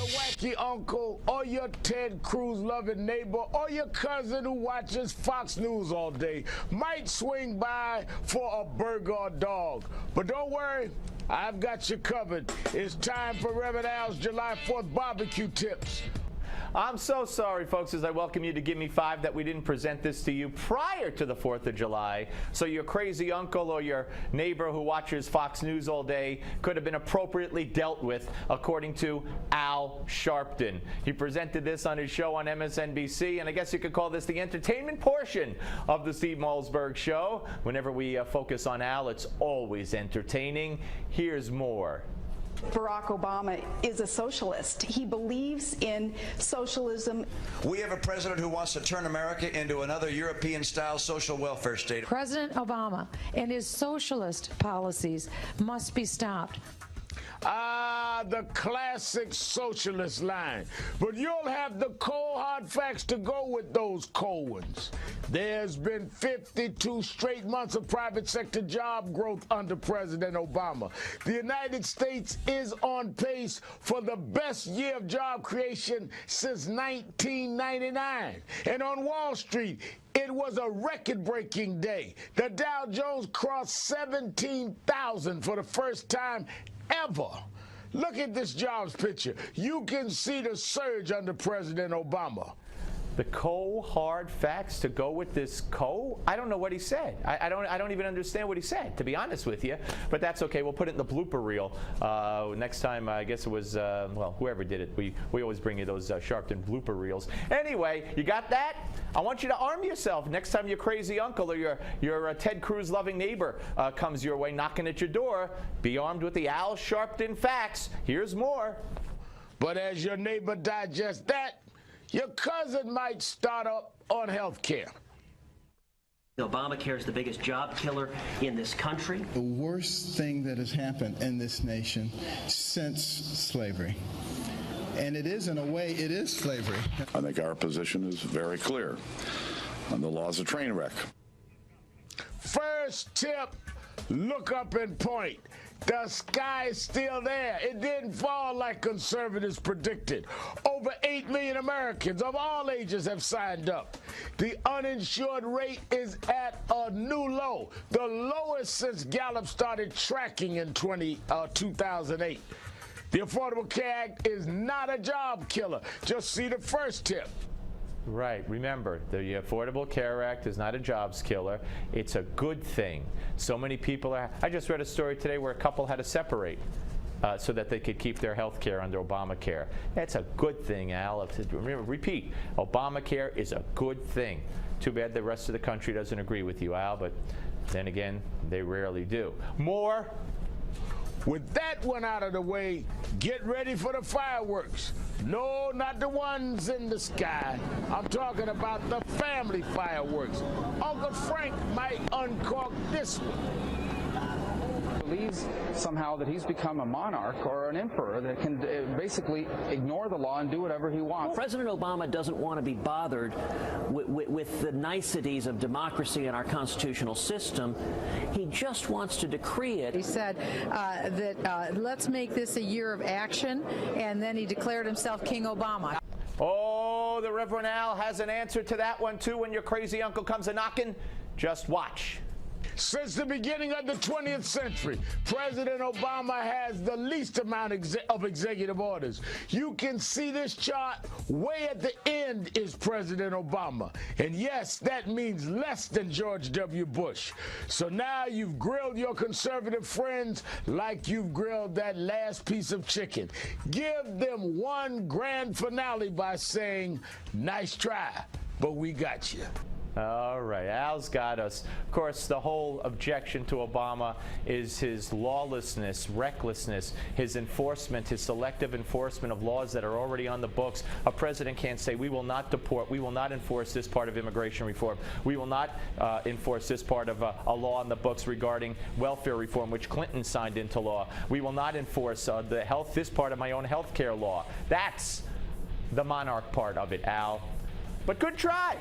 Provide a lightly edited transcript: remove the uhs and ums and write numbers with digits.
your wacky uncle or your Ted Cruz loving neighbor or your cousin who watches Fox News all day might swing by for a burger or dog. But don't worry, I've got you covered. It's time for Reverend Al's July 4th barbecue tips. I'm so sorry, folks, as I welcome you to Give Me Five that we didn't present this to you prior to the 4th of July. So your crazy uncle or your neighbor who watches Fox News all day could have been appropriately dealt with, according to Al Sharpton. He presented this on his show on MSNBC, and I guess you could call this the entertainment portion of the Steve Malzberg Show. Whenever we focus on Al, it's always entertaining. Here's more. Barack Obama is a socialist. He believes in socialism. We have a president who wants to turn America into another European-style social welfare state. President Obama and his socialist policies must be stopped. The classic socialist line. But you'll have the cold hard facts to go with those cold ones. There's been 52 straight months of private sector job growth under President Obama. The United States is on pace for the best year of job creation since 1999. And on Wall Street, it was a record-breaking day. The Dow Jones crossed 17,000 for the first time ever. Look at this jobs picture. You can see the surge under President Obama. The cold hard facts to go with this I don't know what he said. I don't even understand what he said, to be honest with you. But that's okay. We'll put it in the blooper reel next time. I guess it was well, whoever did it. We always bring you those Sharpton blooper reels. Anyway, you got that? I want you to arm yourself next time your crazy uncle or your Ted Cruz loving neighbor comes your way knocking at your door. Be armed with the Al Sharpton facts. Here's more. But as your neighbor digests that, your cousin might start up on health care. Obamacare is the biggest job killer in this country. The worst thing that has happened in this nation since slavery. And it is, in a way, it is slavery. I think our position is very clear on the laws of train wreck. First tip, look up and point. The sky is still there. It didn't fall like conservatives predicted. Over 8 million Americans of all ages have signed up. The uninsured rate is at a new low, the lowest since Gallup started tracking in 2008. The Affordable Care Act is not a job killer. Just see the first tip. Right. Remember, the Affordable Care Act is not a jobs killer. It's a good thing. So many people are. I just read a story today where a couple had to separate so that they could keep their health care under Obamacare. That's a good thing, Al. Remember, repeat, Obamacare is a good thing. Too bad the rest of the country doesn't agree with you, Al, but then again, they rarely do. More. With that one out of the way, get ready for the fireworks. No, not the ones in the sky. I'm talking about the family fireworks. Uncle Frank might uncork this one. Believes somehow that he's become a monarch or an emperor that can basically ignore the law and do whatever he wants. President Obama doesn't want to be bothered with the niceties of democracy in our constitutional system. He just wants to decree it. He said that let's make this a year of action, and then he declared himself King Obama. Oh, the Reverend Al has an answer to that one, too, when your crazy uncle comes a-knocking. Just watch. Since the beginning of the 20th century, President Obama has the least amount of executive orders. You can see this chart. Way at the end is President Obama. And yes, that means less than George W. Bush. So now you've grilled your conservative friends like you've grilled that last piece of chicken. Give them one grand finale by saying, nice try, but we got you. All right, Al's got us. Of course, the whole objection to Obama is his lawlessness, recklessness, his enforcement, his selective enforcement of laws that are already on the books. A president can't say, we will not deport, we will not enforce this part of immigration reform, we will not enforce this part of a law on the books regarding welfare reform, which Clinton signed into law. We will not enforce this part of my own health care law. That's the monarch part of it, Al. But good try.